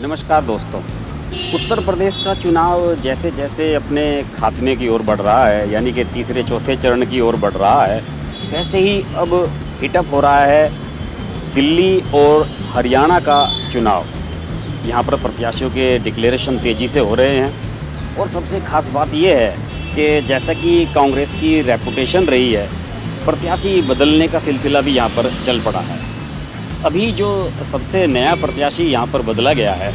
नमस्कार दोस्तों। उत्तर प्रदेश का चुनाव जैसे जैसे अपने खात्मे की ओर बढ़ रहा है, यानी कि तीसरे चौथे चरण की ओर बढ़ रहा है, वैसे ही अब हीटअप हो रहा है दिल्ली और हरियाणा का चुनाव। यहाँ पर प्रत्याशियों के डिक्लेरेशन तेज़ी से हो रहे हैं और सबसे ख़ास बात यह है कि जैसा कि कांग्रेस की रेपुटेशन रही है, प्रत्याशी बदलने का सिलसिला भी यहाँ पर चल पड़ा है। अभी जो सबसे नया प्रत्याशी यहाँ पर बदला गया है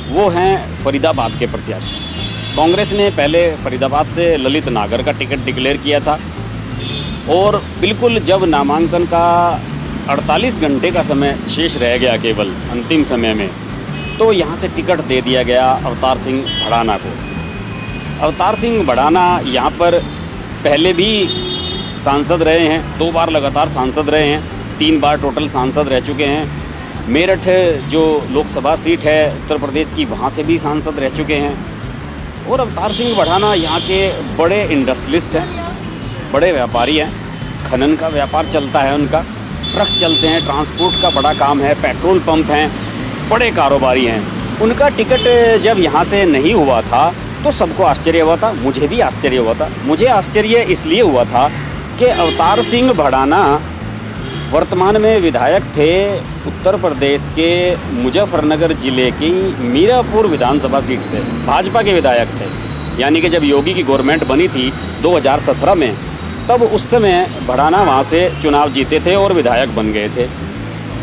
वो हैं फरीदाबाद के प्रत्याशी। कांग्रेस ने पहले फरीदाबाद से ललित नागर का टिकट डिक्लेयर किया था और बिल्कुल जब नामांकन का 48 घंटे का समय शेष रह गया केवल अंतिम समय में, तो यहाँ से टिकट दे दिया गया अवतार सिंह भड़ाना को। अवतार सिंह भड़ाना यहाँ पर पहले भी सांसद रहे हैं, 2 बार लगातार सांसद रहे हैं, 3 बार टोटल सांसद रह चुके हैं। मेरठ जो लोकसभा सीट है उत्तर प्रदेश की, वहाँ से भी सांसद रह चुके हैं। और अवतार सिंह भड़ाना यहाँ के बड़े इंडस्ट्रियलिस्ट हैं, बड़े व्यापारी हैं। खनन का व्यापार चलता है उनका, ट्रक चलते हैं, ट्रांसपोर्ट का बड़ा काम है, पेट्रोल पंप हैं, बड़े कारोबारी हैं। उनका टिकट जब यहाँ से नहीं हुआ था तो सबको आश्चर्य हुआ था, मुझे भी आश्चर्य हुआ था। मुझे आश्चर्य इसलिए हुआ था कि अवतार सिंह भड़ाना वर्तमान में विधायक थे उत्तर प्रदेश के मुजफ्फरनगर ज़िले की मीरापुर विधानसभा सीट से, भाजपा के विधायक थे। यानी कि जब योगी की गवर्नमेंट बनी थी 2017 में, तब उस समय भड़ाना वहाँ से चुनाव जीते थे और विधायक बन गए थे।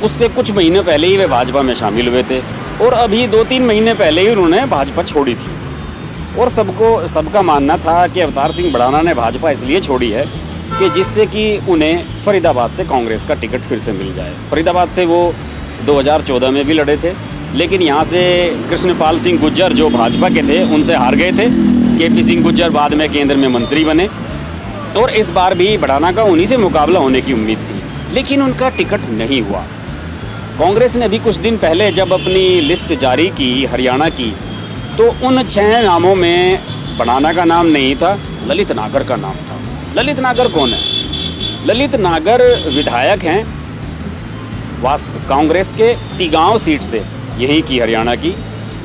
उससे कुछ महीने पहले ही वे भाजपा में शामिल हुए थे और अभी 2-3 महीने पहले ही उन्होंने भाजपा छोड़ी थी। और सबका मानना था कि अवतार सिंह भड़ाना ने भाजपा इसलिए छोड़ी है कि जिससे कि उन्हें फरीदाबाद से कांग्रेस का टिकट फिर से मिल जाए। फरीदाबाद से वो 2014 में भी लड़े थे, लेकिन यहाँ से कृष्णपाल सिंह गुर्जर जो भाजपा के थे उनसे हार गए थे। केपी सिंह गुर्जर बाद में केंद्र में मंत्री बने और इस बार भी भड़ाना का उन्हीं से मुकाबला होने की उम्मीद थी, लेकिन उनका टिकट नहीं हुआ। कांग्रेस ने भी कुछ दिन पहले जब अपनी लिस्ट जारी की हरियाणा की, तो उन 6 नामों में भड़ाना का नाम नहीं था, ललित नागर का नाम था। ललित नागर कौन है? ललित नागर विधायक हैं कांग्रेस के तिगांव सीट से, यहीं की हरियाणा की।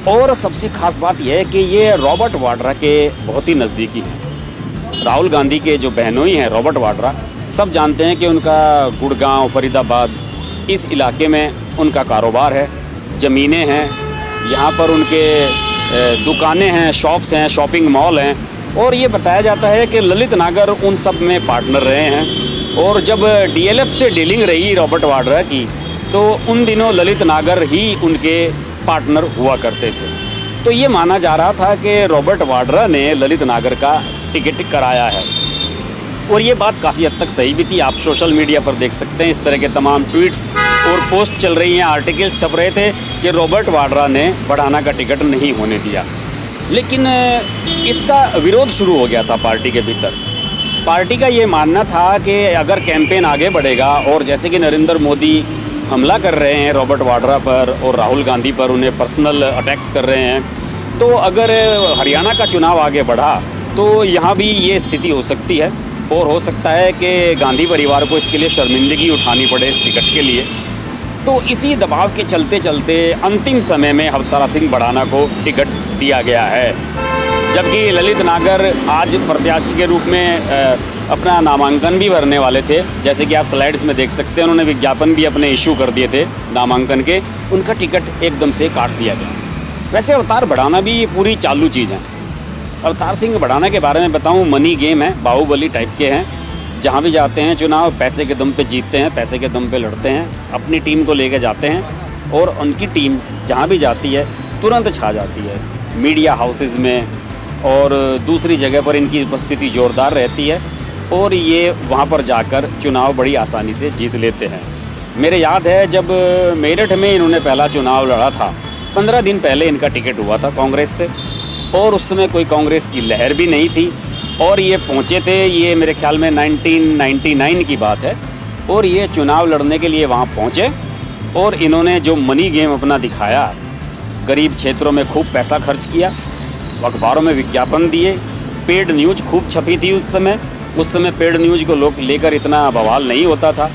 और सबसे खास बात यह है कि ये रॉबर्ट वाड्रा के बहुत ही नज़दीकी हैं। राहुल गांधी के जो बहनोई हैं रॉबर्ट वाड्रा, सब जानते हैं कि उनका गुड़गांव, फरीदाबाद इस इलाके में उनका कारोबार है, ज़मीनें हैं, यहाँ पर उनके दुकानें हैं, शॉप्स हैं, शॉपिंग मॉल हैं। और ये बताया जाता है कि ललित नागर उन सब में पार्टनर रहे हैं। और जब डीएलएफ से डीलिंग रही रॉबर्ट वाड्रा की, तो उन दिनों ललित नागर ही उनके पार्टनर हुआ करते थे। तो ये माना जा रहा था कि रॉबर्ट वाड्रा ने ललित नागर का टिकट कराया है और ये बात काफ़ी हद तक सही भी थी। आप सोशल मीडिया पर देख सकते हैं, इस तरह के तमाम ट्वीट्स और पोस्ट चल रही हैं, आर्टिकल्स छप रहे थे कि रॉबर्ट वाड्रा ने भड़ाना का टिकट नहीं होने दिया। लेकिन इसका विरोध शुरू हो गया था पार्टी के भीतर। पार्टी का ये मानना था कि अगर कैंपेन आगे बढ़ेगा और जैसे कि नरेंद्र मोदी हमला कर रहे हैं रॉबर्ट वाड्रा पर और राहुल गांधी पर, उन्हें पर्सनल अटैक्स कर रहे हैं, तो अगर हरियाणा का चुनाव आगे बढ़ा तो यहाँ भी ये स्थिति हो सकती है और हो सकता है कि गांधी परिवार को इसके लिए शर्मिंदगी उठानी पड़े इस टिकट के लिए। तो इसी दबाव के चलते चलते अंतिम समय में अवतार सिंह भड़ाना को टिकट दिया गया है, जबकि ललित नागर आज प्रत्याशी के रूप में अपना नामांकन भी भरने वाले थे। जैसे कि आप स्लाइड्स में देख सकते हैं, उन्होंने विज्ञापन भी अपने इशू कर दिए थे नामांकन के, उनका टिकट एकदम से काट दिया गया। वैसे अवतार भड़ाना भी पूरी चालू चीज़ है। अवतार सिंह भड़ाना के बारे में बताऊं, मनी गेम है, बाहुबली टाइप के हैं। जहाँ भी जाते हैं चुनाव पैसे के दम पे जीतते हैं, पैसे के दम पे लड़ते हैं, अपनी टीम को लेके जाते हैं और उनकी टीम जहाँ भी जाती है तुरंत छा जाती है मीडिया हाउसेस में, और दूसरी जगह पर इनकी उपस्थिति ज़ोरदार रहती है और ये वहाँ पर जाकर चुनाव बड़ी आसानी से जीत लेते हैं। मेरे याद है जब मेरठ में इन्होंने पहला चुनाव लड़ा था, 15 दिन पहले इनका टिकट हुआ था कांग्रेस से और उस समय कोई कांग्रेस की लहर भी नहीं थी और ये पहुँचे थे, ये मेरे ख्याल में 1999 की बात है, और ये चुनाव लड़ने के लिए वहाँ पहुँचे और इन्होंने जो मनी गेम अपना दिखाया, गरीब क्षेत्रों में खूब पैसा खर्च किया, अखबारों में विज्ञापन दिए, पेड न्यूज़ खूब छपी थी उस समय पेड न्यूज़ को लोग लेकर इतना बवाल नहीं होता था।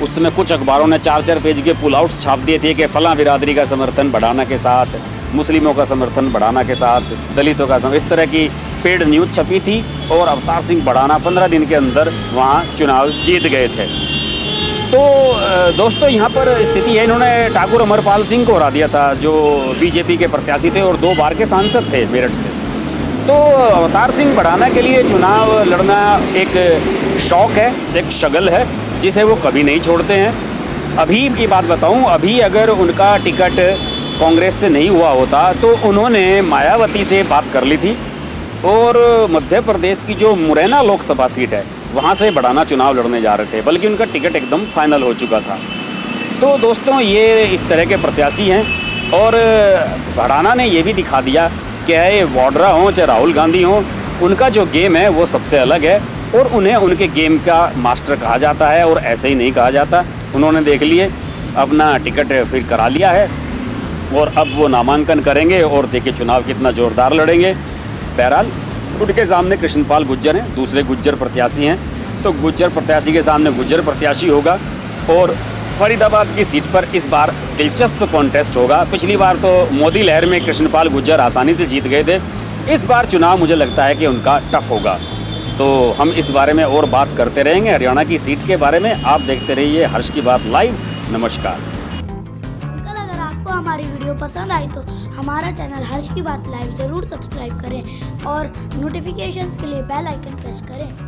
उस समय कुछ अखबारों ने 4-4 पेज के पुल आउट्स छाप दिए थे कि फलां बिरादरी का समर्थन भड़ाना के साथ, मुस्लिमों का समर्थन बढ़ाना के साथ दलितों का इस तरह की पेड न्यूज़ छपी थी और अवतार सिंह बढ़ाना 15 दिन के अंदर वहाँ चुनाव जीत गए थे। तो दोस्तों यहाँ पर स्थिति है, इन्होंने ठाकुर अमरपाल सिंह को हरा दिया था जो बीजेपी के प्रत्याशी थे और 2 बार के सांसद थे मेरठ से। तो अवतार सिंह बढ़ाना के लिए चुनाव लड़ना एक शौक है, एक शगल है जिसे वो कभी नहीं छोड़ते हैं। अभी की बात बताऊं, अभी अगर उनका टिकट कांग्रेस से नहीं हुआ होता तो उन्होंने मायावती से बात कर ली थी और मध्य प्रदेश की जो मुरैना लोकसभा सीट है वहाँ से बढ़ाना चुनाव लड़ने जा रहे थे, बल्कि उनका टिकट एकदम फाइनल हो चुका था। तो दोस्तों ये इस तरह के प्रत्याशी हैं और बढ़ाना ने ये भी दिखा दिया कि ये वाड्रा हों चाहे राहुल गांधी हों, उनका जो गेम है वो सबसे अलग है और उन्हें उनके गेम का मास्टर कहा जाता है और ऐसे ही नहीं कहा जाता। उन्होंने देख लिए अपना टिकट फिर करा लिया है और अब वो नामांकन करेंगे और देखिए चुनाव कितना ज़ोरदार लड़ेंगे। बहरहाल उनके सामने कृष्णपाल गुर्जर हैं, दूसरे गुर्जर प्रत्याशी हैं, तो गुर्जर प्रत्याशी के सामने गुर्जर प्रत्याशी होगा और फरीदाबाद की सीट पर इस बार दिलचस्प कॉन्टेस्ट होगा। पिछली बार तो मोदी लहर में कृष्णपाल गुर्जर आसानी से जीत गए थे, इस बार चुनाव मुझे लगता है कि उनका टफ होगा। तो हम इस बारे में और बात करते रहेंगे हरियाणा की सीट के बारे में। आप देखते रहिए हर्ष की बात लाइव। नमस्कार। अंकल, अगर आपको हमारी वीडियो पसंद आई तो हमारा चैनल हर्ष की बात लाइव जरूर सब्सक्राइब करें और नोटिफिकेशंस के लिए बेल आइकन प्रेस करें।